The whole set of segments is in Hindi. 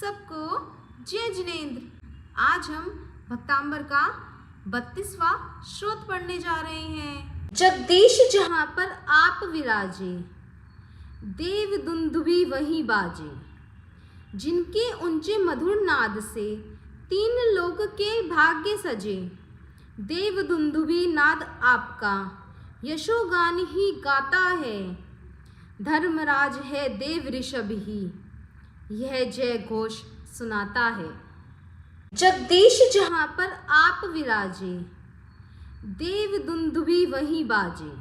सबको जय जिनेंद्र। आज हम भक्तांबर का 32वां श्लोक पढ़ने जा रहे हैं। जगदीश जहाँ पर आप विराजे, देव दुंदुभी वहीं बाजे। जिनके ऊंचे मधुर नाद से तीन लोक के भाग्य सजे। देव दुंदुभी नाद आपका यशोगान ही गाता है। धर्मराज है देव ऋषभ ही, यह जय घोष सुनाता है। जगदीश जहाँ पर आप विराजे, देव दुंदुभी वहीं बाजे।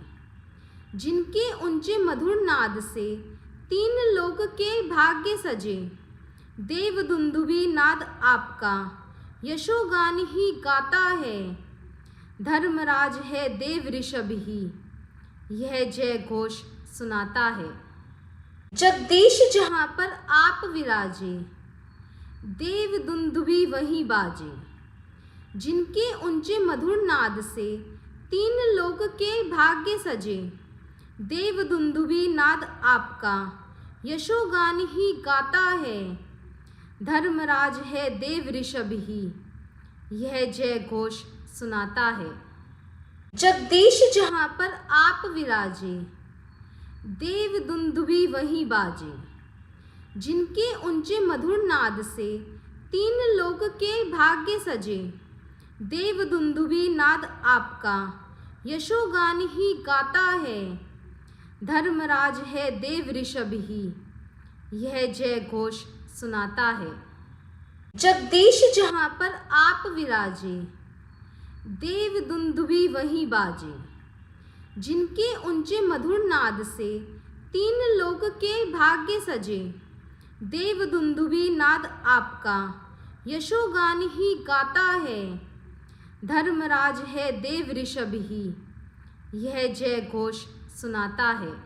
जिनके ऊंचे मधुर नाद से तीन लोक के भाग्य सजे। देव दुंदुभी नाद आपका यशोगान ही गाता है। धर्मराज है देव ऋषभ ही, यह जय घोष सुनाता है। जगदीश जहाँ पर आप विराजे, देव दुंदुभी वहीं बाजे। जिनके ऊंचे मधुर नाद से तीन लोक के भाग्य सजे। देव दुंदुभी नाद आपका यशोगान ही गाता है। धर्मराज है देव ऋषभ ही, यह जय घोष सुनाता है। जगदीश जहाँ पर आप विराजे, देव दुंदुभी वहीं बाजे। जिनके ऊंचे मधुर नाद से तीन लोक के भाग्य सजे। देव दुंदुभी नाद आपका यशोगान ही गाता है। धर्मराज है देव ऋषभ ही, यह जय घोष सुनाता है। जगदीश जहाँ पर आप विराजे, देव दुंदुभी वहीं बाजे। जिनके ऊंचे मधुर नाद से तीन लोक के भाग्य सजे। देव दुंदुभी नाद आपका यशोगान ही गाता है। धर्मराज है देव ऋषभ ही, यह जय घोष सुनाता है।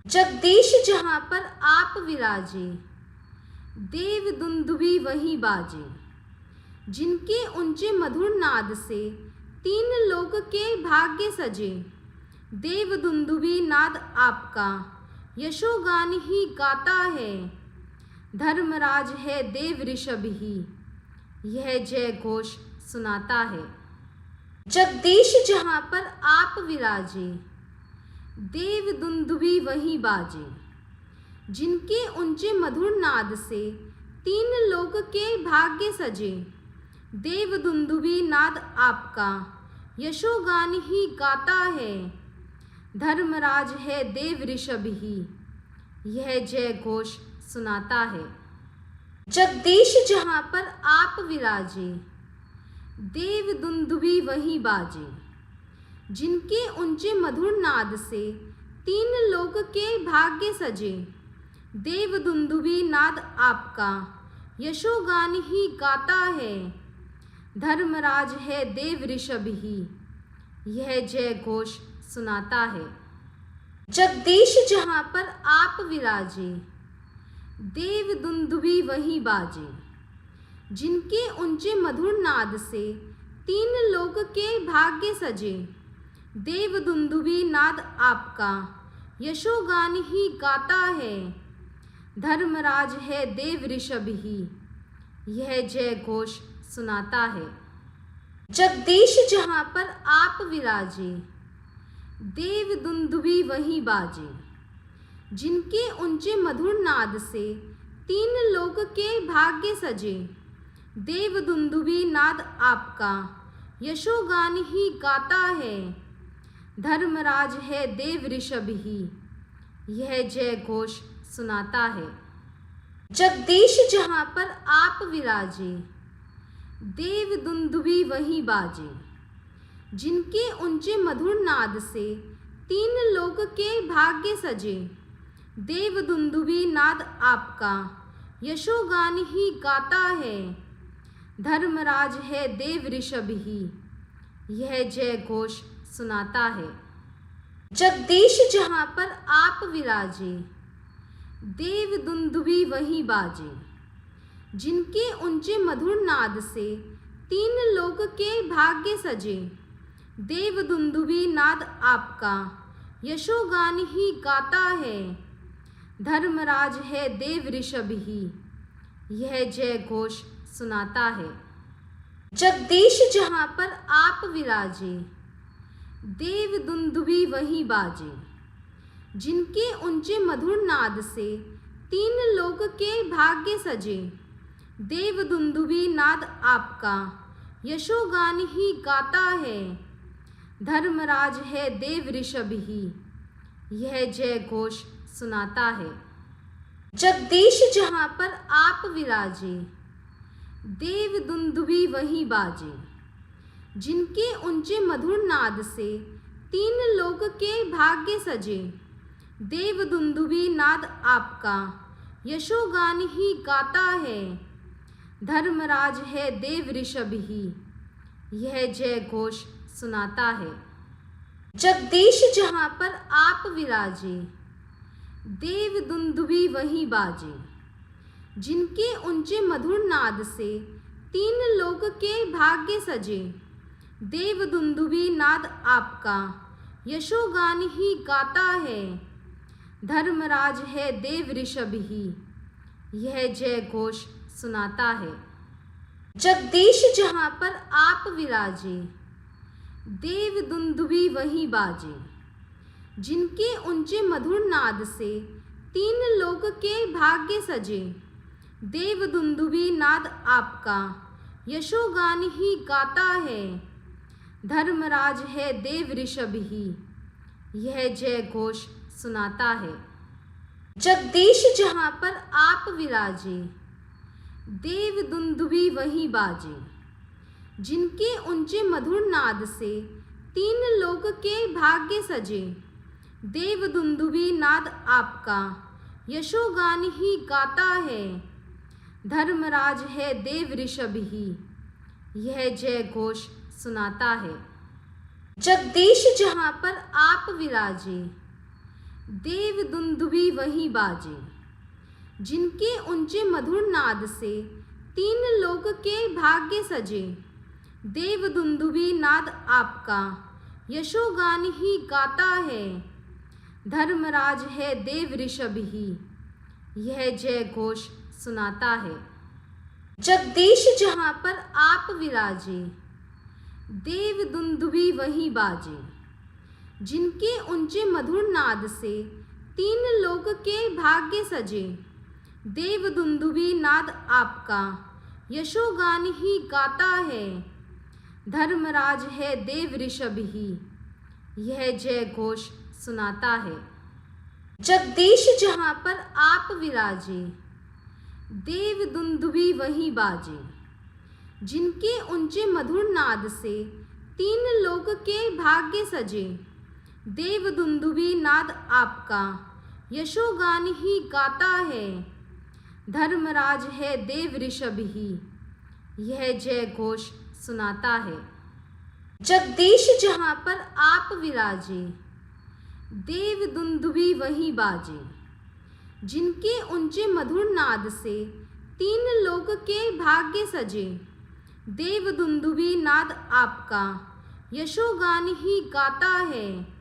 जगदीश जहाँ पर आप विराजे, देव दुंदुभी वहीं बाजे। जिनके ऊंचे मधुर नाद से तीन लोक के भाग्य सजे। देव दुंदुभी नाद आपका यशोगान ही गाता है। धर्मराज है देव ऋषभ ही, यह जय घोष सुनाता है। जगदीश जहाँ पर आप विराजे, देव दुंदुभी वहीं बाजे। जिनके ऊंचे मधुर नाद से तीन लोक के भाग्य सजे। देव दुंदुभी नाद आपका यशोगान ही गाता है। धर्मराज है देव ऋषभ ही, यह जय घोष सुनाता है। जगदीश जहाँ पर आप विराजे, देव दुंदुभी वहीं बाजे। जिनके ऊंचे मधुर नाद से तीन लोक के भाग्य सजे। देव दुंदुभी नाद आपका यशोगान ही गाता है। धर्मराज है देव ऋषभ ही, यह जय घोष सुनाता है। जगदीश जहाँ पर आप विराजे, देव दुंदुभी वहीं बाजे। जिनके ऊंचे मधुर नाद से तीन लोक के भाग्य सजे। देव दुंदुभी नाद आपका यशोगान ही गाता है। धर्मराज है देव ऋषभ ही, यह जय घोष सुनाता है। जगदीश जहाँ पर आप विराजे, देव दुंदुभी वहीं बाजे। जिनके ऊंचे मधुर नाद से तीन लोक के भाग्य सजे। देव दुंदुभी नाद आपका यशोगान ही गाता है। धर्मराज है देव ऋषभ ही, यह जय घोष सुनाता है। जगदीश जहाँ पर आप विराजे, देव दुंदुभी वहीं बाजे। जिनके ऊंचे मधुर नाद से तीन लोक के भाग्य सजे। देव दुंदुभी नाद आपका यशोगान ही गाता है। धर्मराज है देव ऋषभ ही, यह जय घोष सुनाता है। जगदीश जहाँ पर आप विराजे, देव दुंदुभी वहीं बाजे। जिनके ऊंचे मधुर नाद से तीन लोक के भाग्य सजे। देव दुंदुभी नाद आपका यशोगान ही गाता है। धर्मराज है देव ऋषभ ही, यह जय घोष सुनाता है। जगदीश जहाँ पर आप विराजे, देव दुंदुभी वहीं बाजे। जिनके ऊंचे मधुर नाद से तीन लोक के भाग्य सजे। देव दुंदुभी नाद आपका यशोगान ही गाता है। धर्मराज है देव ऋषभ ही, यह जय घोष सुनाता है। जगदीश जहाँ पर आप विराजे, देव दुंदुभी वहीं बाजे। जिनके ऊंचे मधुर नाद से तीन लोक के भाग्य सजे। देव दुंदुभी नाद आपका यशोगान ही गाता है। धर्मराज है देव ऋषभ ही, यह जय घोष सुनाता है। जगदीश जहाँ पर आप विराजे, देव दुंदुभी वहीं बाजे। जिनके ऊंचे मधुर नाद से तीन लोक के भाग्य सजे। देव दुंदुभी नाद आपका यशोगान ही गाता है। धर्मराज है देव ऋषभ ही, यह जय घोष सुनाता है। जगदीश जहाँ पर आप विराजे, देव दुंदुभी वहीं बाजे। जिनके ऊंचे मधुर नाद से तीन लोक के भाग्य सजे। देव दुंदुभी नाद आपका यशोगान ही गाता है। धर्मराज है देव ऋषभ ही, यह जय घोष सुनाता है। जगदीश जहाँ पर आप विराजे, देव दुंदुभी वहीं बाजे। जिनके ऊंचे मधुर नाद से तीन लोक के भाग्य सजे। देव दुंदुभी नाद आपका यशोगान ही गाता है। धर्मराज है देव ऋषभ ही, यह जय घोष सुनाता है। जगदीश जहाँ पर आप विराजे, देव दुंदुभी वहीं बाजे। जिनके ऊंचे मधुर नाद से तीन लोक के भाग्य सजे। देव दुंदुभी नाद आपका यशोगान ही गाता है। धर्मराज है देव ऋषभ ही, यह जय घोष सुनाता है। जगदीश जहाँ पर आप विराजे, देव दुंदुभी वहीं बाजे। जिनके ऊंचे मधुर नाद से तीन लोक के भाग्य सजे। देव दुंदुभी नाद आपका यशोगान ही गाता है। धर्मराज है देव ऋषभ ही, यह जय घोष सुनाता है। जगदीश जहाँ पर आप विराजे, देव दुंदुभी वहीं बाजे। जिनके ऊंचे मधुर नाद से तीन लोक के भाग्य सजे। देव दुंदुभी नाद आपका यशोगान ही गाता है। धर्मराज है देव ऋषभ ही, यह जय घोष सुनाता है। जगदीश जहाँ पर आप विराजे, देव दुंदुभी वहीं बाजे। जिनके ऊंचे मधुर नाद से तीन लोक के भाग्य सजे। देव दुंदुभी नाद आपका यशोगान ही गाता है।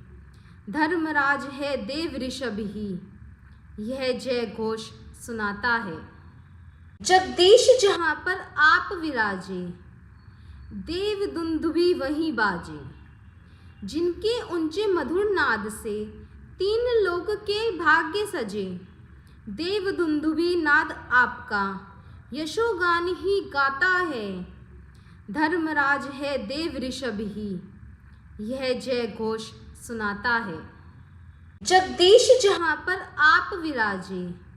धर्मराज है देव ऋषभ ही, यह जय घोष सुनाता है। जगदीश जहाँ पर आप विराजे, देव दुंदुभी वहीं बाजे। जिनके ऊंचे मधुर नाद से तीन लोक के भाग्य सजे। देव दुंदुभी नाद आपका यशोगान ही गाता है। धर्मराज है देव ऋषभ ही, यह जय घोष सुनाता है। जगदीश जहाँ पर आप विराजे,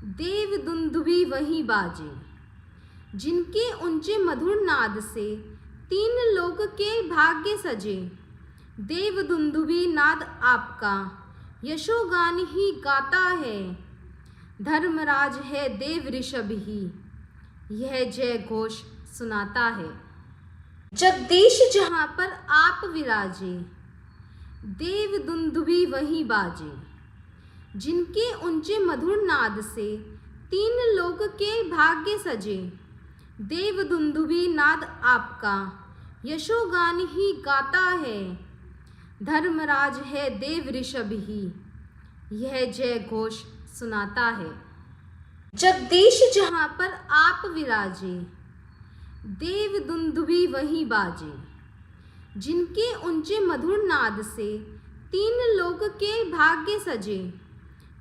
देव दुंदुभी वहीं बाजे। जिनके ऊंचे मधुर नाद से तीन लोक के भाग्य सजे। देव दुंदुभी नाद आपका यशोगान ही गाता है। धर्मराज है देव ऋषभ ही, यह जय घोष सुनाता है। जगदीश जहाँ पर आप विराजे, देव दुंदुभी वहीं बाजे। जिनके ऊंचे मधुर नाद से तीन लोक के भाग्य सजे। देव दुंदुभी नाद आपका यशोगान ही गाता है। धर्मराज है देव ऋषभ ही, यह जय घोष सुनाता है। जगदीश जहाँ पर आप विराजे, देव दुंदुभी वहीं बाजे। जिनके ऊंचे मधुर नाद से तीन लोक के भाग्य सजे,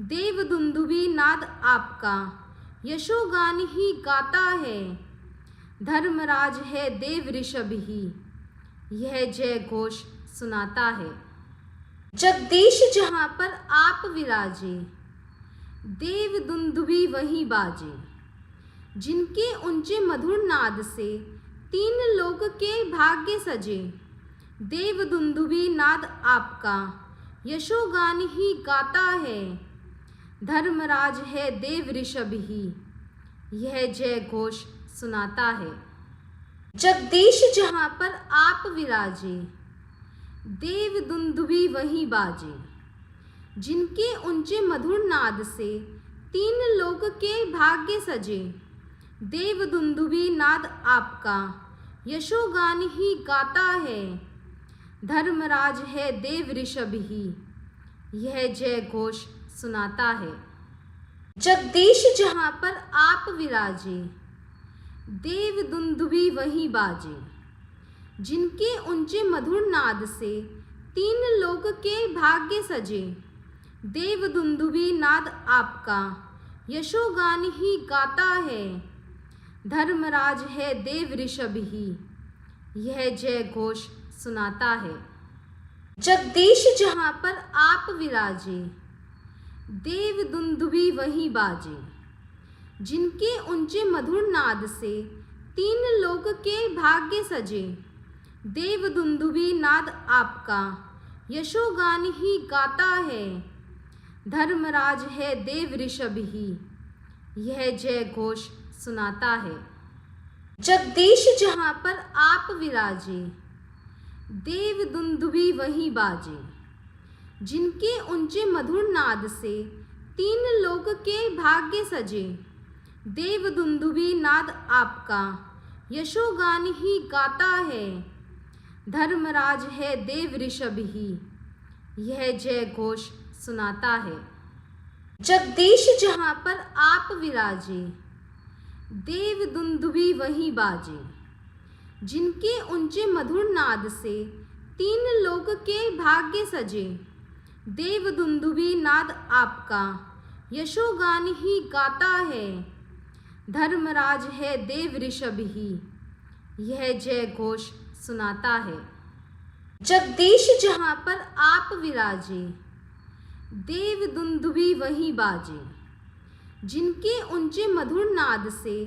देव दुंदुभी नाद आपका यशोगान ही गाता है। धर्मराज है देव ऋषभ ही, यह जय घोष सुनाता है। जगदीश जहाँ पर आप विराजे, देव दुंदुभी वहीं बाजे। जिनके ऊंचे मधुर नाद से तीन लोक के भाग्य सजे, देव दुंदुभी नाद आपका यशोगान ही गाता है। धर्मराज है देव ऋषभ ही, यह जय घोष सुनाता है। जगदीश जहाँ पर आप विराजे, देव दुंदुभी वहीं बाजे। जिनके ऊंचे मधुर नाद से तीन लोक के भाग्य सजे, देव दुंदुभी नाद आपका यशोगान ही गाता है। धर्मराज है देव ऋषभ ही, यह जय घोष सुनाता है। जगदीश जहाँ पर आप विराजे, देव दुंदुभी वहीं बाजे। जिनके ऊंचे मधुर नाद से तीन लोक के भाग्य सजे, देव दुंदुभी नाद आपका यशोगान ही गाता है। धर्मराज है देव ऋषभ ही, यह जय घोष सुनाता है। जगदीश जहाँ पर आप विराजे, देव दुंदुभी वहीं बाजे। जिनके ऊंचे मधुर नाद से तीन लोक के भाग्य सजे, देव दुंदुभी नाद आपका यशोगान ही गाता है। धर्मराज है देव ऋषभ ही, यह जय घोष सुनाता है। जगदीश जहाँ पर आप विराजे, देव दुंदुभी वहीं बाजे। जिनके ऊंचे मधुर नाद से तीन लोक के भाग्य सजे, देव दुंदुभी नाद आपका यशोगान ही गाता है। धर्मराज है देव ऋषभ ही, यह जय घोष सुनाता है। जगदीश जहाँ पर आप विराजे, देव दुंदुभी वहीं बाजे। जिनके ऊंचे मधुर नाद से तीन लोक के भाग्य सजे, देव दुंदुभी नाद आपका यशोगान ही गाता है। धर्मराज है देव ऋषभ ही, यह जय घोष सुनाता है। जगदीश जहाँ पर आप विराजे, देव दुंदुभी वहीं बाजे। जिनके ऊंचे मधुर नाद से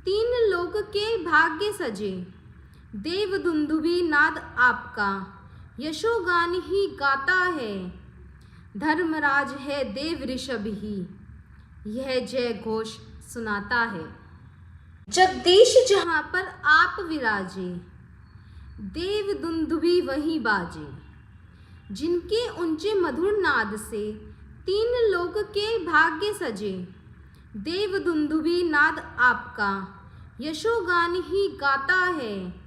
तीन लोक के भाग्य सजे, देव दुंदुभी नाद आपका यशोगान ही गाता है। धर्मराज है देव ऋषभ ही, यह जय घोष सुनाता है। जगदीश जहाँ पर आप विराजे, देव दुंदुभी वहीं बाजे। जिनके ऊंचे मधुर नाद से तीन लोक के भाग्य सजे, देव दुंदुभी नाद आपका यशोगान ही गाता है।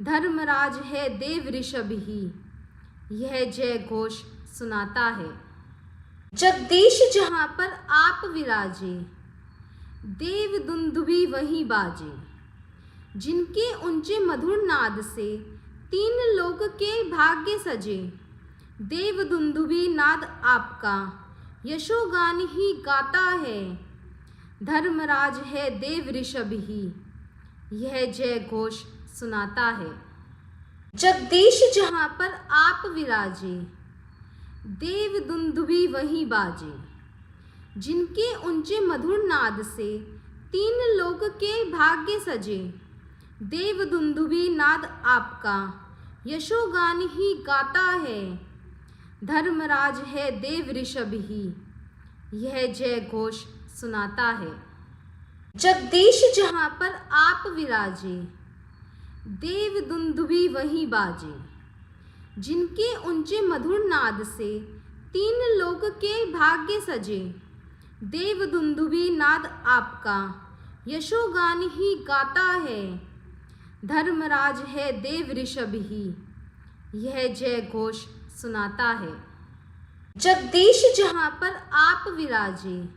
धर्मराज है देव ऋषभ ही, यह जय घोष सुनाता है। जगदीश जहाँ पर आप विराजे, देव दुंदुभी वहीं बाजे। जिनके ऊंचे मधुर नाद से तीन लोक के भाग्य सजे, देव दुंदुभी नाद आपका यशोगान ही गाता है। धर्मराज है देव ऋषभ ही, यह जय घोष सुनाता है। जगदीश जहाँ पर आप विराजे, देव दुंदुभी वहीं बाजे। जिनके ऊंचे मधुर नाद से तीन लोक के भाग्य सजे, देव दुंदुभी नाद आपका यशोगान ही गाता है। धर्मराज है देव ऋषभ ही, यह जय घोष सुनाता है। जगदीश जहाँ पर आप विराजे, देव दुंदुभी वहीं बाजे। जिनके ऊंचे मधुर नाद से तीन लोक के भाग्य सजे, देव दुंदुभी नाद आपका यशोगान ही गाता है। धर्मराज है देव ऋषभ ही, यह जय घोष सुनाता है। जगदीश जहाँ पर आप विराजे,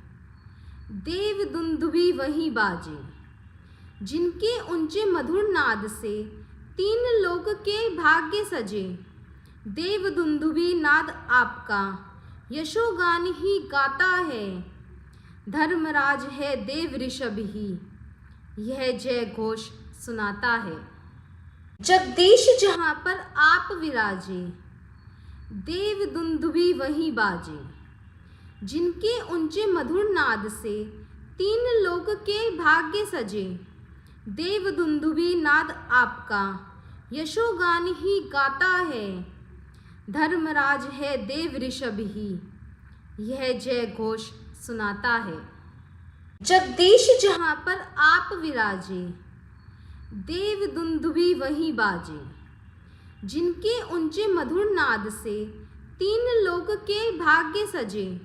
देव दुंदुभी वहीं बाजे। जिनके ऊंचे मधुर नाद से तीन लोक के भाग्य सजे। देव दुंदुभी नाद आपका यशोगान ही गाता है। धर्मराज है देव ऋषभ ही यह जय घोष सुनाता है। जगदीश जहाँ पर आप विराजे देव दुंदुभी वहीं बाजे। जिनके ऊंचे मधुर नाद से तीन लोक के भाग्य सजे। देव दुंदुभी नाद आपका यशोगान ही गाता है। धर्मराज है देव ऋषभ ही यह जय घोष सुनाता है। जगदीश जहाँ पर आप विराजे देव दुंदुभी वहीं बाजे। जिनके ऊंचे मधुर नाद से तीन लोक के भाग्य सजे।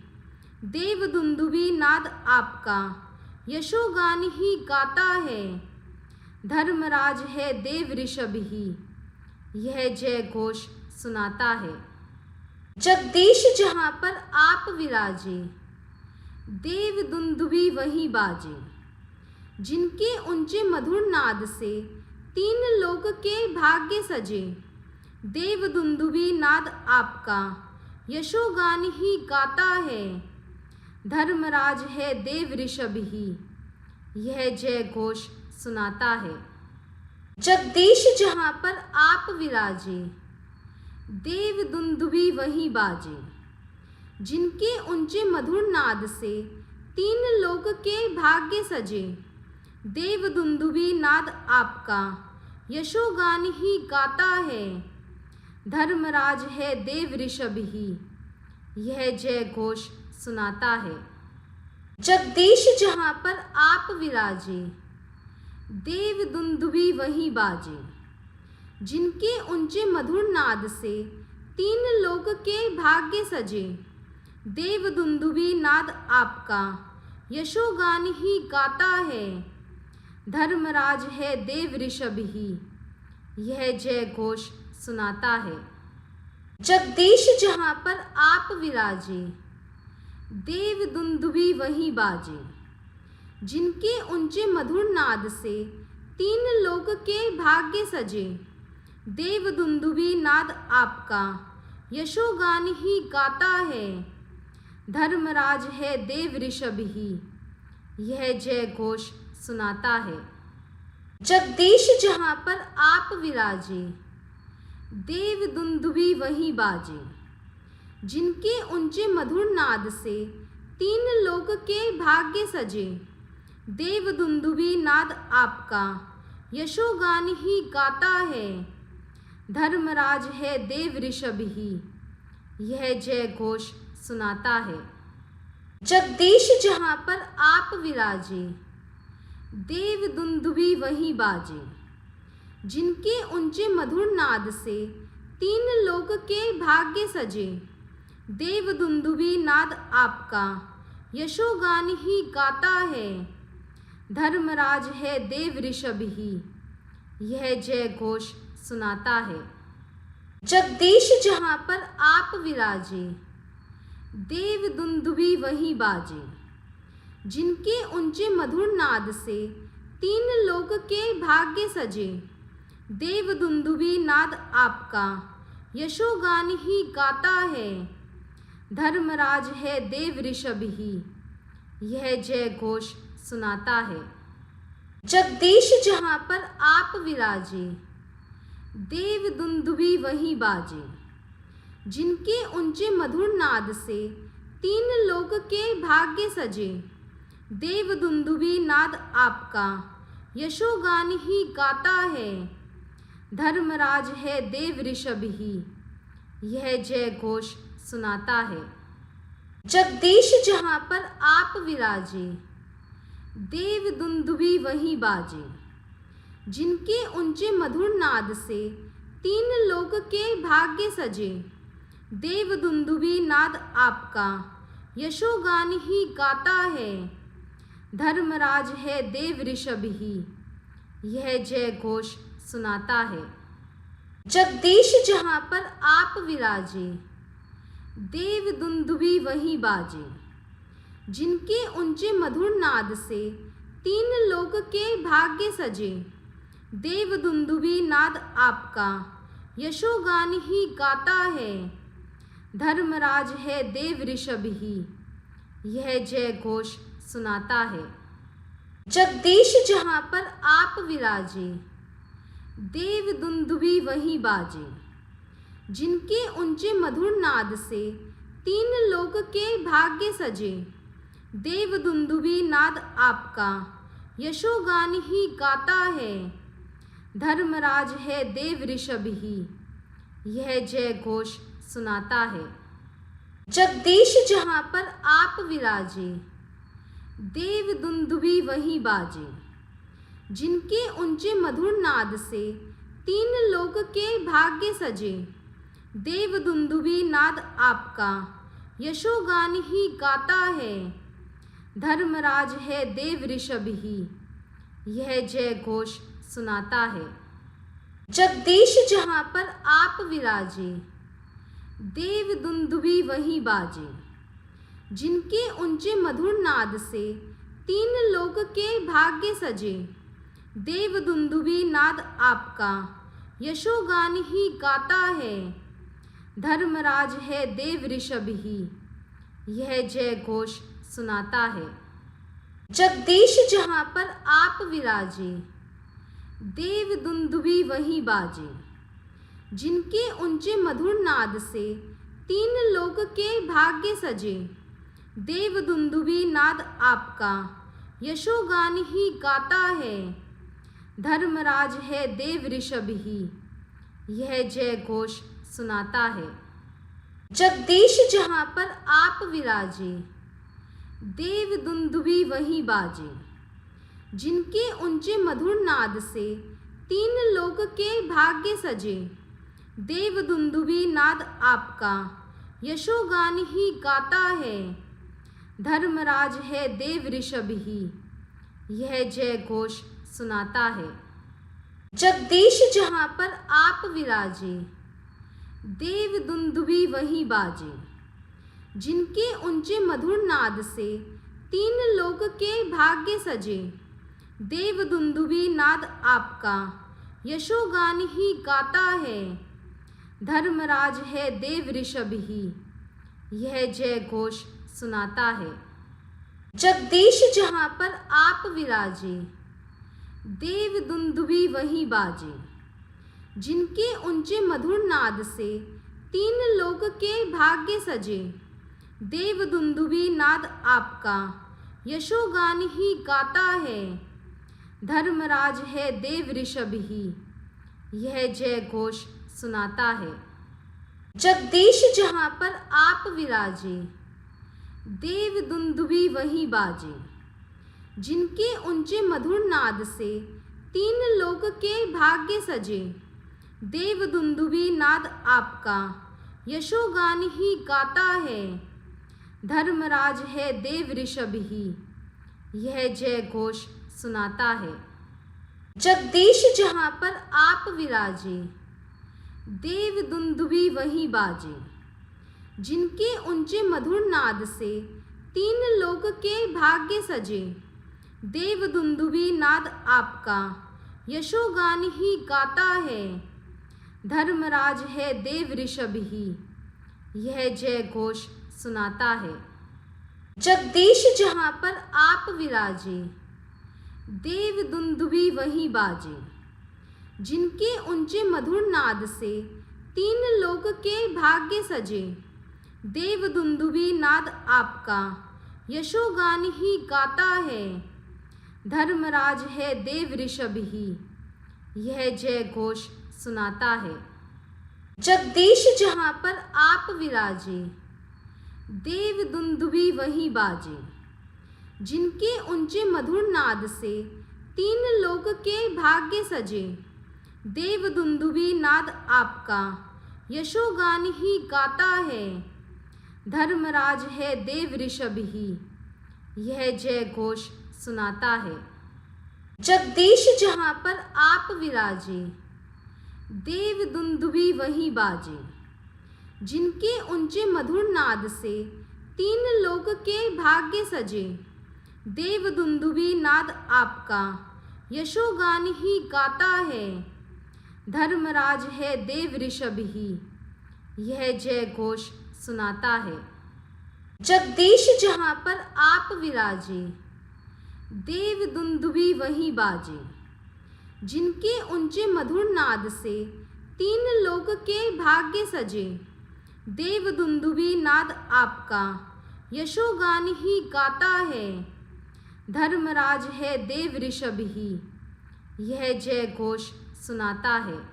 देव दुंदुभी नाद आपका यशोगान ही गाता है। धर्मराज है देव ऋषभ ही यह जय घोष सुनाता है। जगदीश जहाँ पर आप विराजे देव दुंदुभी वहीं बाजे। जिनके ऊंचे मधुर नाद से तीन लोक के भाग्य सजे। देव दुंदुभी नाद आपका यशोगान ही गाता है। धर्मराज है देव ऋषभ ही यह जय घोष सुनाता है। जगदीश जहाँ पर आप विराजे देव दुंदुभी वहीं बाजे। जिनके ऊंचे मधुर नाद से तीन लोक के भाग्य सजे। देव दुंदुभी नाद आपका यशोगान ही गाता है। धर्मराज है देव ऋषभ ही यह जय घोष सुनाता है। जगदीश जहाँ पर आप विराजे देव दुंदुभी वहीं बाजे। जिनके ऊंचे मधुर नाद से तीन लोक के भाग्य सजे। देव दुंदुभी नाद आपका यशोगान ही गाता है। धर्मराज है देव ऋषभ ही यह जय घोष सुनाता है। जगदीश जहाँ पर आप विराजे देव दुंदुभी वहीं बाजे। जिनके ऊंचे मधुर नाद से तीन लोक के भाग्य सजे। देव दुंदुभी नाद आपका यशोगान ही गाता है। धर्मराज है देव ऋषभ ही यह जय घोष सुनाता है। जगदीश जहाँ पर आप विराजे देव दुंदुभी वहीं बाजे। जिनके ऊंचे मधुर नाद से तीन लोक के भाग्य सजे। देव दुंदुभी नाद आपका यशोगान ही गाता है। धर्मराज है देव ऋषभ ही यह जय घोष सुनाता है। जगदीश जहाँ पर आप विराजे देव दुंदुभी वहीं बाजे। जिनके ऊंचे मधुर नाद से तीन लोक के भाग्य सजे। देव दुंदुभी नाद आपका यशोगान ही गाता है। धर्मराज है देव ऋषभ ही यह जय घोष सुनाता है। जगदीश जहाँ पर आप विराजे देव दुंदुभी वहीं बाजे। जिनके ऊंचे मधुर नाद से तीन लोक के भाग्य सजे। देव दुंदुभी नाद आपका यशोगान ही गाता है। धर्मराज है देव ऋषभ ही यह जय घोष सुनाता है। जगदीश जहाँ पर आप विराजे देव दुंदुभी वहीं बाजे। जिनके ऊंचे मधुर नाद से तीन लोक के भाग्य सजे। देव दुंदुभी नाद आपका यशोगान ही गाता है। धर्मराज है देव ऋषभ ही यह जय घोष सुनाता है। जगदीश जहाँ पर आप विराजे देव दुंदुभी वहीं बाजे। जिनके ऊंचे मधुर नाद से तीन लोक के भाग्य सजे। देव दुंदुभी नाद आपका यशोगान ही गाता है। धर्मराज है देव ऋषभ ही यह जय घोष सुनाता है। जगदीश जहाँ पर आप विराजे देव दुंदुभी वहीं बाजे। जिनके ऊंचे मधुर नाद से तीन लोक के भाग्य सजे। देव दुंदुभी नाद आपका यशोगान ही गाता है। धर्मराज है देव ऋषभ ही यह जय घोष सुनाता है। जगदीश जहाँ पर आप विराजे देव दुंदुभी वहीं बाजे। जिनके ऊंचे मधुर नाद से तीन लोक के भाग्य सजे। देव दुंदुभी नाद आपका यशोगान ही गाता है। धर्मराज है देव ऋषभ ही यह जय घोष सुनाता है। जगदीश जहाँ पर आप विराजे देव दुंदुभी वहीं बाजे। जिनके ऊंचे मधुर नाद से तीन लोक के भाग्य सजे। देव दुंदुभी नाद आपका यशोगान ही गाता है। धर्मराज है देव ऋषभ ही यह जय घोष सुनाता है। जगदीश जहाँ पर आप विराजे देव दुंदुभी वहीं बाजे। जिनके ऊंचे मधुर नाद से तीन लोक के भाग्य सजे। देव दुंदुभी नाद आपका यशोगान ही गाता है। धर्मराज है देव ऋषभ ही यह जय घोष सुनाता है। जगदीश जहाँ पर आप विराजे देव दुंदुभी वहीं बाजे। जिनके ऊंचे मधुर नाद से तीन लोक के भाग्य सजे। देव दुंदुभी नाद आपका यशोगान ही गाता है। धर्मराज है देव ऋषभ ही यह जय घोष सुनाता है। जगदीश जहाँ पर आप विराजे देव दुंदुभी वहीं बाजे। जिनके ऊंचे मधुर नाद से तीन लोक के भाग्य सजे। देव दुंदुभी नाद आपका यशोगान ही गाता है। धर्मराज है देव ऋषभ ही यह जय घोष सुनाता है। जगदीश जहाँ पर आप विराजे देव दुंदुभी वहीं बाजे। जिनके ऊंचे मधुर नाद से तीन लोक के भाग्य सजे। देव दुंदुभी नाद आपका यशोगान ही गाता है। धर्मराज है देव ऋषभ ही यह जय घोष सुनाता है। जगदीश जहाँ पर आप विराजे देव दुंदुभी वहीं बाजे। जिनके ऊंचे मधुर नाद से तीन लोक के भाग्य सजे। देव दुंदुभी नाद आपका यशोगान ही गाता है। धर्मराज है देव ऋषभ ही यह जय घोष सुनाता है। जगदीश जहाँ पर आप विराजे देव दुंदुभी वहीं बाजे। जिनके ऊंचे मधुर नाद से तीन लोक के भाग्य सजे। देव दुंदुभी नाद आपका यशोगान ही गाता है। धर्मराज है देव ऋषभ ही यह जय घोष सुनाता है। जगदीश जहाँ पर आप विराजे देव दुंदुभी वहीं बाजे। जिनके ऊंचे मधुर नाद से तीन लोक के भाग्य सजे। देव दुंदुभी नाद आपका यशोगान ही गाता है। धर्मराज है देव ऋषभ ही यह जय घोष सुनाता है। जगदीश जहाँ पर आप विराजे देव दुंदुभी वहीं बाजे। जिनके ऊंचे मधुर नाद से तीन लोक के भाग्य सजे। देव दुंदुभी नाद आपका यशोगान ही गाता है। धर्मराज है देव ऋषभ ही यह जय घोष सुनाता है। जगदीश जहाँ पर आप विराजे देव दुंदुभी वहीं बाजे। जिनके ऊंचे मधुर नाद से तीन लोक के भाग्य सजे। देव दुंदुभी नाद आपका यशोगान ही गाता है। धर्मराज है देव ऋषभ ही यह जय घोष सुनाता है। जगदीश जहाँ पर आप विराजे देव दुंदुभी वहीं बाजे। जिनके ऊंचे मधुर नाद से तीन लोक के भाग्य सजे, देव दुंदुभी नाद आपका, यशोगान ही गाता है। धर्मराज है देव ऋषभ ही, यह जय घोष सुनाता है। जगदीश जहाँ पर आप विराजे, देव दुंदुभी वहीं बाजे। जिनके ऊंचे मधुर नाद से तीन लोक के भाग्य सजे, देव दुंदुभी नाद आपका, यशोगान ही गाता है। धर्मराज है देव ऋषभ ही, यह जय घोष सुनाता है।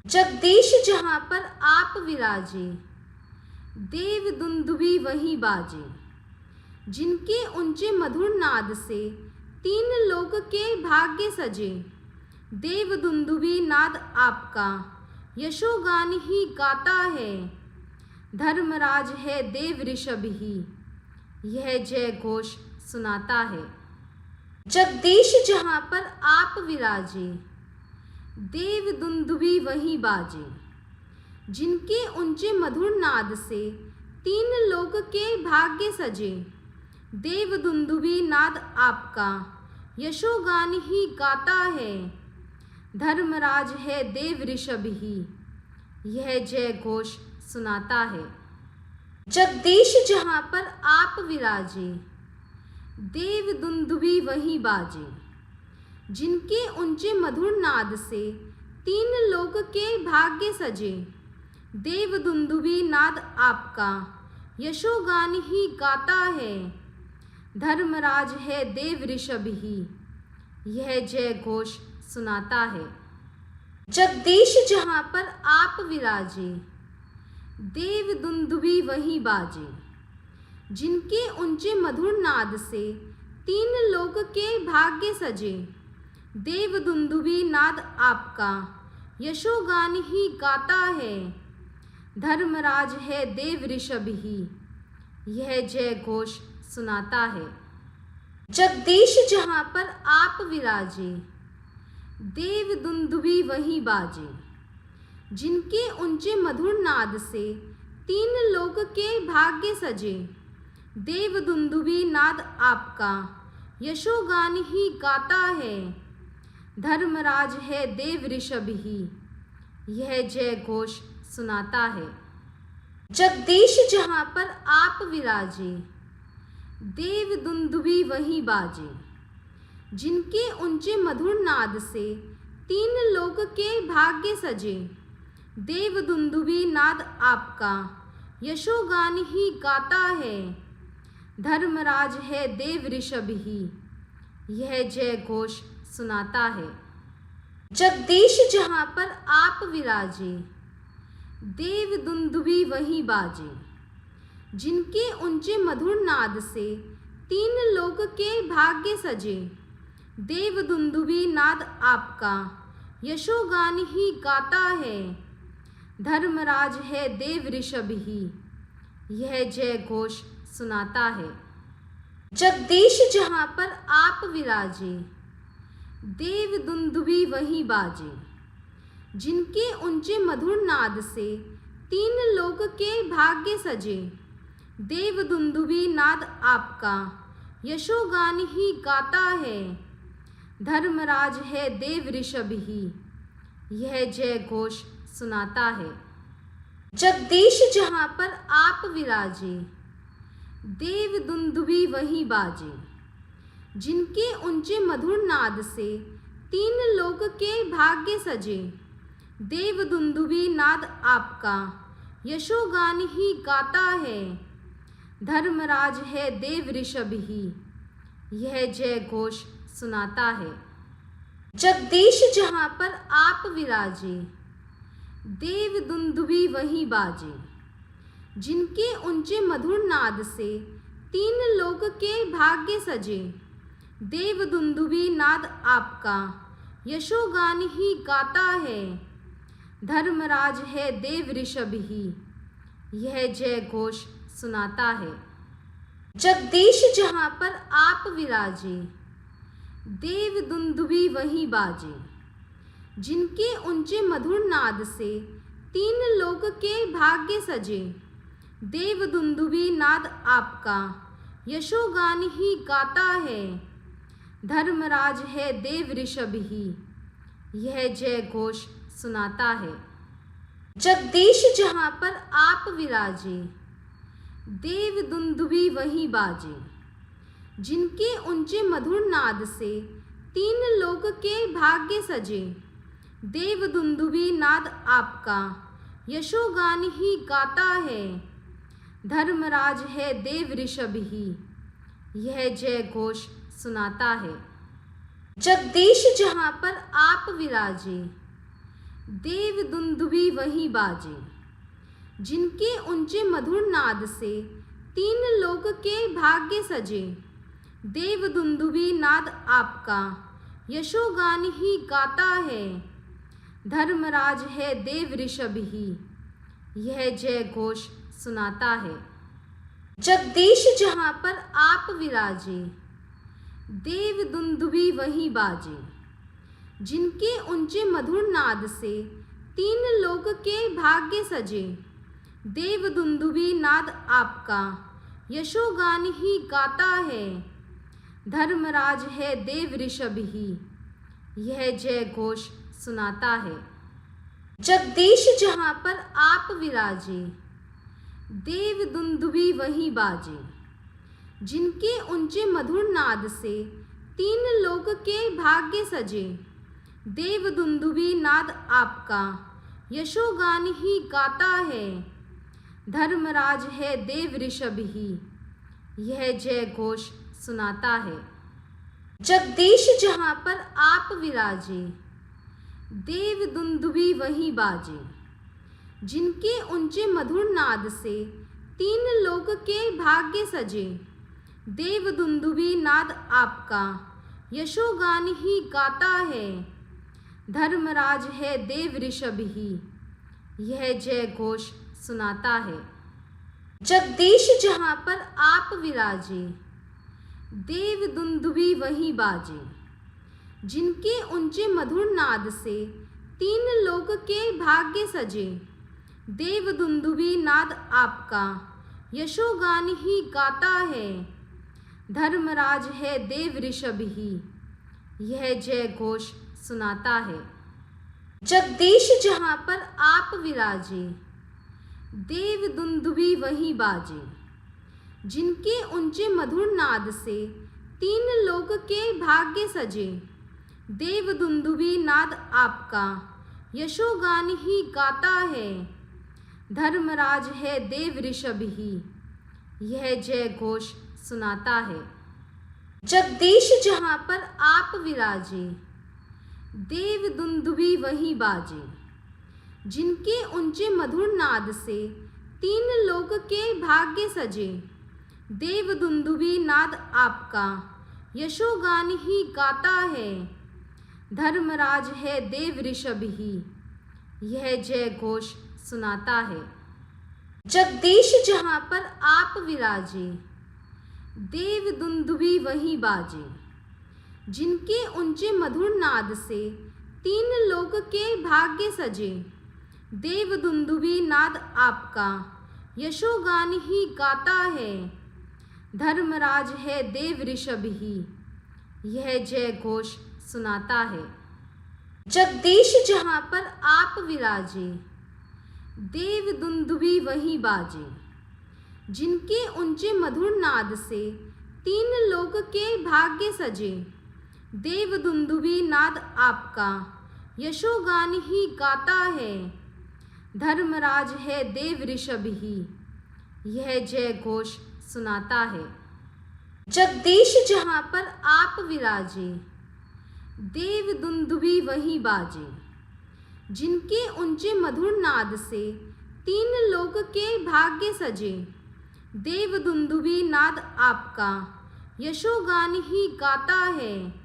जगदीश जहाँ पर आप विराजे, देव दुंदुभी वहीं बाजे। जिनके ऊंचे मधुर नाद से तीन लोक के भाग्य सजे, देव दुंदुभी नाद आपका, यशोगान ही गाता है। धर्मराज है देव ऋषभ ही, यह जय घोष सुनाता है। जगदीश जहाँ पर आप विराजे, देव दुंदुभी वहीं बाजे। जिनके ऊंचे मधुर नाद से तीन लोक के भाग्य सजे, देव दुंदुभी नाद आपका, यशोगान ही गाता है। धर्मराज है देव ऋषभ ही, यह जय घोष सुनाता है। जगदीश जहाँ पर आप विराजे, देव दुंदुभी वहीं बाजे। जिनके ऊंचे मधुर नाद से तीन लोक के भाग्य सजे, देव दुंदुभी नाद आपका, यशोगान ही गाता है। धर्मराज है देव ऋषभ ही, यह जय घोष सुनाता है। जगदीश जहाँ पर आप विराजे, देव दुंदुभी वहीं बाजे। जिनके ऊंचे मधुर नाद से तीन लोक के भाग्य सजे, देव दुंदुभी नाद आपका, यशोगान ही गाता है। धर्मराज है देव ऋषभ ही, यह जय घोष सुनाता है। जगदीश जहाँ पर आप विराजे, देव दुंदुभी वहीं बाजे। जिनके ऊंचे मधुर नाद से तीन लोक के भाग्य सजे, देव दुंदुभी नाद आपका, यशोगान ही गाता है। धर्मराज है देव ऋषभ ही, यह जय घोष सुनाता है। जगदीश जहाँ पर आप विराजे, देव दुंदुभी वहीं बाजे। जिनके ऊंचे मधुर नाद से तीन लोक के भाग्य सजे, देव दुंदुभी नाद आपका, यशोगान ही गाता है। धर्मराज है देव ऋषभ ही, यह जय घोष सुनाता है। जगदीश जहाँ पर आप विराजे, देव दुंदुभी वहीं बाजे। जिनके ऊंचे मधुर नाद से तीन लोक के भाग्य सजे, देव दुंदुभी नाद आपका, यशोगान ही गाता है। धर्मराज है देव ऋषभ ही, यह जय घोष सुनाता है। जगदीश जहाँ पर आप विराजे, देव दुंदुभी वहीं बाजे। जिनके ऊंचे मधुर नाद से तीन लोक के भाग्य सजे, देव दुंदुभी नाद आपका, यशोगान ही गाता है। धर्मराज है देव ऋषभ ही, यह जय घोष सुनाता है। जगदीश जहाँ पर आप विराजे, देव दुंदुभी वहीं बाजे। जिनके ऊंचे मधुर नाद से तीन लोक के भाग्य सजे, देव दुंदुभी नाद आपका, यशोगान ही गाता है। धर्मराज है देव ऋषभ ही, यह जय घोष सुनाता है। जगदीश जहाँ पर आप विराजे, देव दुंदुभी वहीं बाजे। जिनके ऊंचे मधुर नाद से तीन लोक के भाग्य सजे, देव दुंदुभी नाद आपका, यशोगान ही गाता है। धर्मराज है देव ऋषभ ही, यह जय घोष सुनाता है। जगदीश जहाँ पर आप विराजे, देव दुंदुभी वहीं बाजे। जिनके ऊंचे मधुर नाद से तीन लोक के भाग्य सजे, देव दुंदुभी नाद आपका यशोगान ही गाता है। धर्मराज है देव ऋषभ ही यह जय घोष सुनाता है। जगदीश जहाँ पर आप विराजे देव दुंदुभी वहीं बाजे। जिनके ऊंचे मधुर नाद से तीन लोक के भाग्य सजे। देव दुंदुभी नाद आपका यशोगान ही गाता है। धर्मराज है देव ऋषभ ही यह जय घोष सुनाता है। जगदीश जहाँ पर आप विराजे देव दुंदुभी वहीं बाजे। जिनके ऊंचे मधुर नाद से तीन लोक के भाग्य सजे। देव दुंदुभी नाद आपका यशोगान ही गाता है। धर्मराज है देव ऋषभ ही यह जय घोष सुनाता है। जगदीश जहाँ पर आप विराजे देव दुंदुभी वहीं बाजे। जिनके ऊंचे मधुर नाद से तीन लोक के भाग्य सजे। देव दुंदुभी नाद आपका यशोगान ही गाता है। धर्मराज है देव ऋषभ ही यह जय घोष सुनाता है। जगदीश जहाँ पर आप विराजे देव दुंदुभी वहीं बाजे। जिनके ऊंचे मधुर नाद से तीन लोक के भाग्य सजे। देव दुंदुभी नाद आपका यशोगान ही गाता है। धर्मराज है देव ऋषभ ही यह जय घोष सुनाता है। जगदीश जहाँ पर आप विराजे देव दुंदुभी वहीं बाजे। जिनके ऊंचे मधुर नाद से तीन लोक के भाग्य सजे। देव दुंदुभी नाद आपका यशोगान ही गाता है। धर्मराज है देव ऋषभ ही यह जय घोष सुनाता है। जगदीश जहाँ पर आप विराजे देव दुंदुभी वहीं बाजे। जिनके ऊंचे मधुर नाद से तीन लोक के भाग्य सजे। देव दुंदुभी नाद आपका यशोगान ही गाता है। धर्मराज है देव ऋषभ ही यह जय घोष सुनाता है। जगदीश जहाँ पर आप विराजे देव दुंदुभी वहीं बाजे। जिनके ऊंचे मधुर नाद से तीन लोक के भाग्य सजे। देव दुंदुभी नाद आपका यशोगान ही गाता है। धर्मराज है देव ऋषभ ही यह जय घोष सुनाता है। जगदीश जहाँ पर आप विराजे देव दुंदुभी वहीं बाजे। जिनके ऊंचे मधुर नाद से तीन लोक के भाग्य सजे। देव दुंदुभी नाद आपका यशोगान ही गाता है। धर्मराज है देव ऋषभ ही यह जय घोष सुनाता है। जगदीश जहाँ पर आप विराजे देव दुंदुभी वहीं बाजे। जिनके ऊंचे मधुर नाद से तीन लोक के भाग्य सजे। देव दुंदुभी नाद आपका यशोगान ही गाता है। धर्मराज है देव ऋषभ ही यह जय घोष सुनाता है। जगदीश जहाँ पर आप विराजे देव दुंदुभी वहीं बाजे। जिनके ऊंचे मधुर नाद से तीन लोक के भाग्य सजे। देव दुंदुभी नाद आपका यशोगान ही गाता है। धर्मराज है देव ऋषभ ही यह जय घोष सुनाता है। जगदीश जहाँ पर आप विराजे देव दुंदुभी वहीं बाजे। जिनके ऊंचे मधुर नाद से तीन लोक के भाग्य सजे। देव दुंदुभी नाद आपका यशोगान ही गाता है।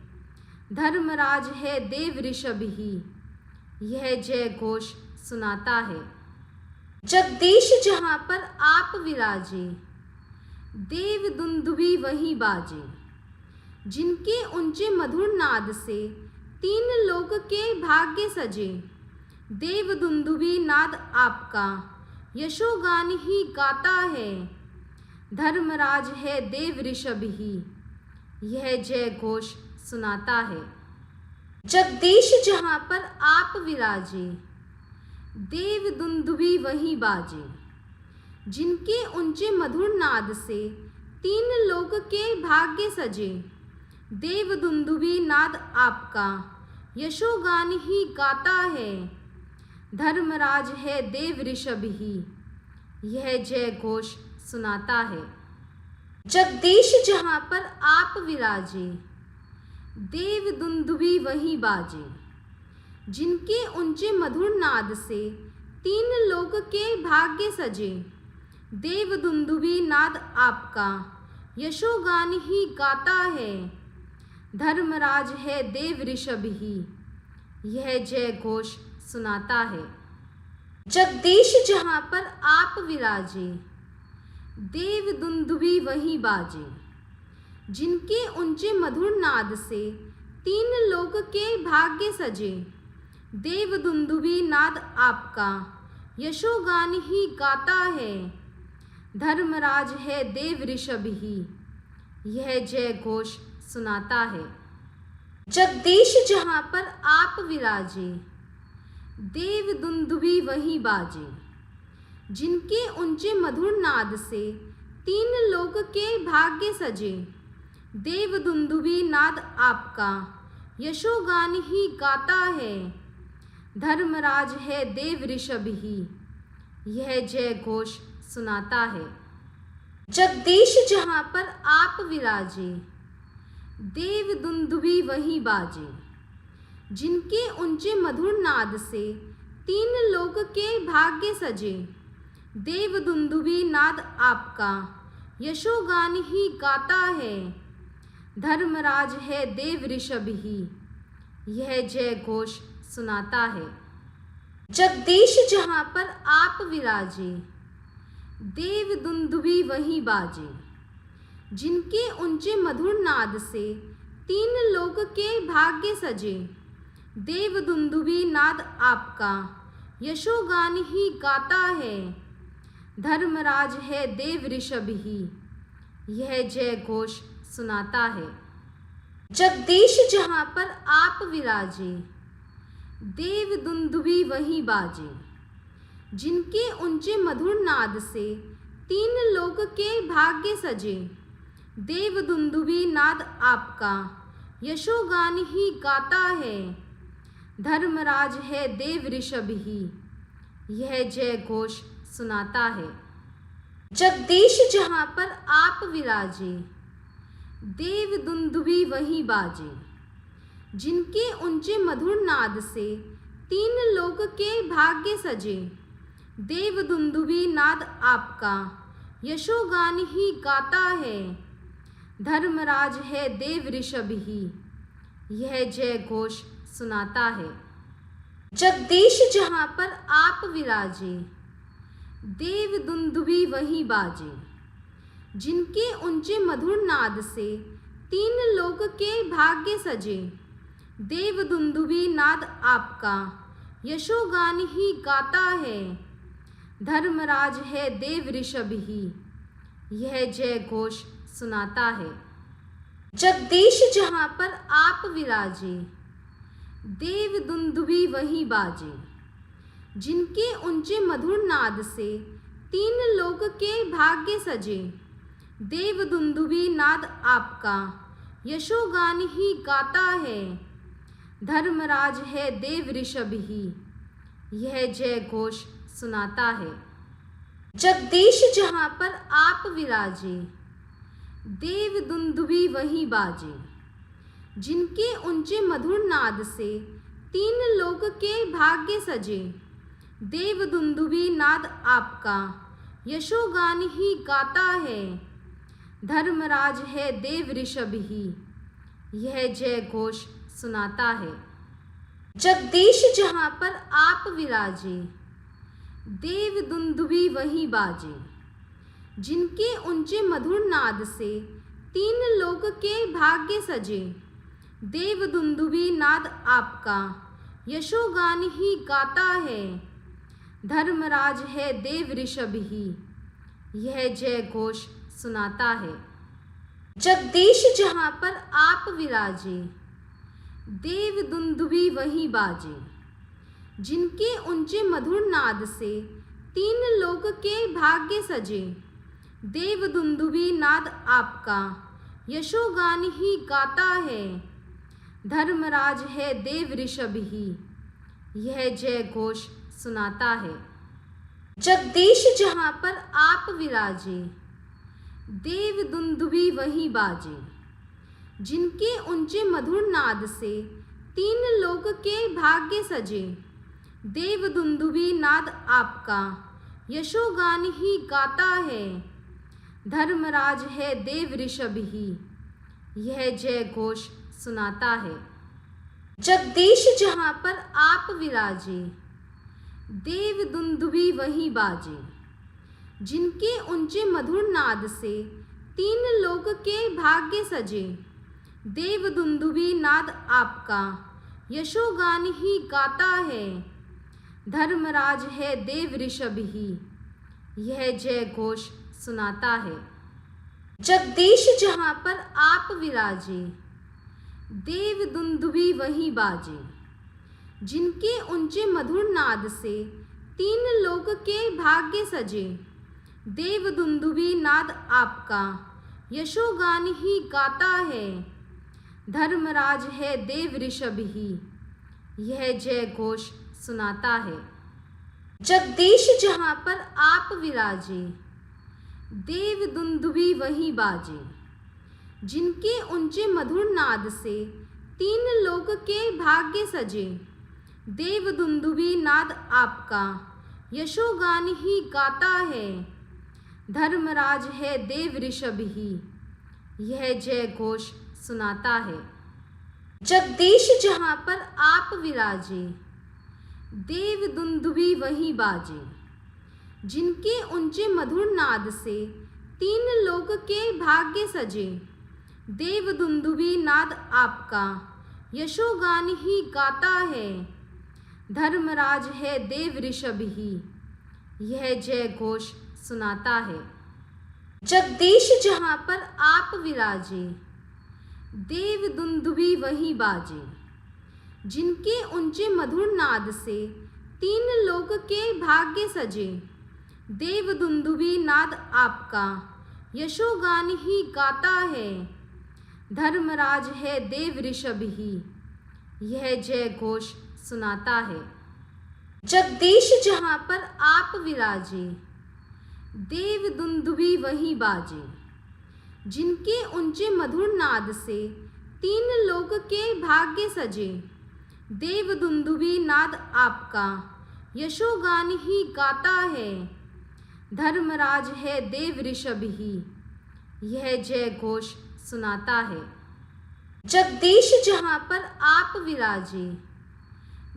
धर्मराज है देव ऋषभ ही यह जय घोष सुनाता है। जगदीश जहाँ पर आप विराजे देव दुंदुभी वहीं बाजे। जिनके ऊंचे मधुर नाद से तीन लोक के भाग्य सजे। देव दुंदुभी नाद आपका यशोगान ही गाता है। धर्मराज है देव ऋषभ ही, यह जय घोष सुनाता है। जगदीश जहाँ पर आप विराजे, देव दुंदुभी वहीं बाजे। जिनके ऊंचे मधुर नाद से तीन लोक के भाग्य सजे। देव दुंदुभी नाद आपका, यशोगान ही गाता है। धर्मराज है देव ऋषभ ही, यह जय घोष सुनाता है। जगदीश जहाँ पर आप विराजे, देव दुंदुभी वहीं बाजे। जिनके ऊंचे मधुर नाद से तीन लोक के भाग्य सजे। देव दुंदुभी नाद आपका, यशोगान ही गाता है। धर्मराज है देव ऋषभ ही, यह जय घोष सुनाता है। जगदीश जहाँ पर आप विराजे, देव दुंदुभी वहीं बाजे। जिनके ऊंचे मधुर नाद से तीन लोक के भाग्य सजे। देव दुंदुभी नाद आपका, यशोगान ही गाता है। धर्मराज है देव ऋषभ ही, यह जय घोष सुनाता है। जगदीश जहाँ पर आप विराजे, देव दुंदुभी वहीं बाजे। जिनके ऊंचे मधुर नाद से तीन लोक के भाग्य सजे। देव दुंदुभी नाद आपका, यशोगान ही गाता है। धर्मराज है देव ऋषभ ही, यह जय घोष सुनाता है। जगदीश जहाँ पर आप विराजे, देव दुंदुभी वहीं बाजे। जिनके ऊंचे मधुर नाद से तीन लोक के भाग्य सजे। देव दुंदुभी नाद आपका, यशोगान ही गाता है। धर्मराज है देव ऋषभ ही, यह जय घोष सुनाता है। जगदीश जहाँ पर आप विराजे, देव दुंदुभी वहीं बाजे। जिनके ऊंचे मधुर नाद से तीन लोक के भाग्य सजे। देव दुंदुभी नाद आपका, यशोगान ही गाता है। धर्मराज है देव ऋषभ ही, यह जय घोष सुनाता है। जगदीश जहाँ पर आप विराजे, देव दुंदुभी वहीं बाजे। जिनके ऊंचे मधुर नाद से तीन लोक के भाग्य सजे। देव दुंदुभी नाद आपका, यशोगान ही गाता है। धर्मराज है देव ऋषभ ही, यह जय घोष सुनाता है। जगदीश जहाँ पर आप विराजे, देव दुंदुभी वहीं बाजे। जिनके ऊंचे मधुर नाद से तीन लोक के भाग्य सजे। देव दुंदुभी नाद आपका, यशोगान ही गाता है। धर्मराज है देव ऋषभ ही, यह जय घोष सुनाता है। जगदीश जहाँ पर आप विराजे, देव दुंदुभी वहीं बाजे। जिनके ऊंचे मधुर नाद से तीन लोक के भाग्य सजे। देव दुंदुभी नाद आपका, यशोगान ही गाता है। धर्मराज है देव ऋषभ ही, यह जय घोष सुनाता है। जगदीश जहाँ पर आप विराजे, देव दुंदुभी वहीं बाजे। जिनके ऊंचे मधुर नाद से तीन लोक के भाग्य सजे। देव दुंदुभी नाद आपका, यशोगान ही गाता है। धर्मराज है देव ऋषभ ही, यह जय घोष सुनाता है। जगदीश जहाँ पर आप विराजे, देव दुंदुभी वहीं बाजे। जिनके ऊंचे मधुर नाद से तीन लोक के भाग्य सजे। देव दुंदुभी नाद आपका, यशोगान ही गाता है। धर्मराज है देव ऋषभ ही, यह जय घोष सुनाता है। जगदीश जहाँ पर आप विराजे, देव दुंदुभी वहीं बाजे। जिनके ऊंचे मधुर नाद से तीन लोक के भाग्य सजे। देव दुंदुभी नाद आपका, यशोगान ही गाता है। धर्मराज है देव ऋषभ ही, यह जय घोष सुनाता है। जगदीश जहाँ पर आप विराजे, देव दुंदुभी वहीं बाजे। जिनके ऊंचे मधुर नाद से तीन लोक के भाग्य सजे, देव दुंदुभी नाद आपका यशोगान ही गाता है। धर्मराज है देव ऋषभ ही, यह जय घोष सुनाता है। जगदीश जहाँ पर आप विराजे, देव दुंदुभी वहीं बाजे। जिनके ऊंचे मधुर नाद से तीन लोक के भाग्य सजे, देव दुंदुभी नाद आपका यशोगान ही गाता है। धर्मराज है देव ऋषभ ही, यह जय घोष सुनाता है। जगदीश जहाँ पर आप विराजे, देव दुंदुभी वहीं बाजे। जिनके ऊंचे मधुर नाद से तीन लोक के भाग्य सजे, देव दुंदुभी नाद आपका यशोगान ही गाता है। धर्मराज है देव ऋषभ ही, यह जय घोष सुनाता है। जगदीश जहाँ पर आप विराजे, देव दुंदुभी वहीं बाजे। जिनके ऊंचे मधुर नाद से तीन लोक के भाग्य सजे, देव दुंदुभी नाद आपका यशोगान ही गाता है। धर्मराज है देव ऋषभ ही, यह जय घोष सुनाता है। जगदीश जहाँ पर आप विराजे, देव दुंदुभी वहीं बाजे। जिनके ऊंचे मधुर नाद से तीन लोक के भाग्य सजे, देव दुंदुभी नाद आपका यशोगान ही गाता है। धर्मराज है देव ऋषभ ही, यह जय घोष सुनाता है। जगदीश जहाँ पर आप विराजे, देव दुंदुभी वहीं बाजे। जिनके ऊंचे मधुर नाद से तीन लोक के भाग्य सजे, देव दुंदुभी नाद आपका यशोगान ही गाता है। धर्मराज है देव ऋषभ ही, यह जय घोष सुनाता है। जगदीश जहाँ पर आप विराजे, देव दुंदुभी वहीं बाजे। जिनके ऊंचे मधुर नाद से तीन लोक के भाग्य सजे, देव दुंदुभी नाद आपका यशोगान ही गाता है। धर्मराज है देव ऋषभ ही, यह जय घोष सुनाता है। जगदीश जहाँ पर आप विराजे, देव दुंदुभी वहीं बाजे। जिनके ऊंचे मधुर नाद से तीन लोक के भाग्य सजे, देव दुंदुभी नाद आपका यशोगान ही गाता है। धर्मराज है देव ऋषभ ही, यह जय घोष सुनाता है। जगदीश जहाँ पर आप विराजे,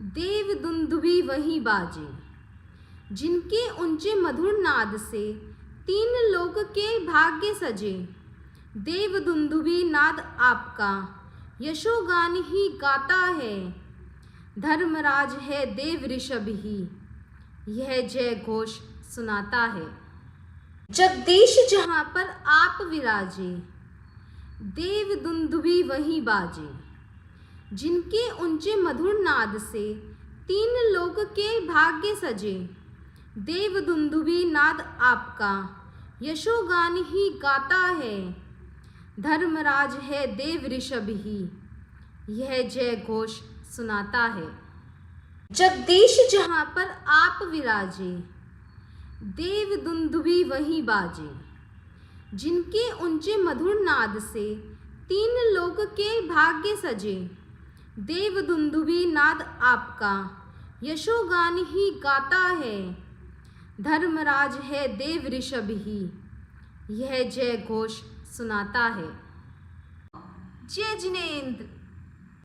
देव दुंदुभी वहीं बाजे। जिनके ऊंचे मधुर नाद से तीन लोक के भाग्य सजे, देव दुंदुभी नाद आपका यशोगान ही गाता है। धर्मराज है देव ऋषभ ही, यह जय घोष सुनाता है। जगदीश जहाँ पर आप विराजे, देव दुंदुभी वहीं बाजे। जिनके ऊंचे मधुर नाद से तीन लोक के भाग्य सजे, देव दुंदुभी नाद आपका यशोगान ही गाता है। धर्मराज है देव ऋषभ ही, यह जय घोष सुनाता है। जगदीश जहाँ पर आप विराजे, देव दुंदुभी वहीं बाजे। जिनके ऊंचे मधुर नाद से तीन लोक के भाग्य सजे, देव दुंदुभी नाद आपका यशोगान ही गाता है। धर्मराज है देव ऋषभ ही, यह जय घोष सुनाता है। जय जिनेंद्र।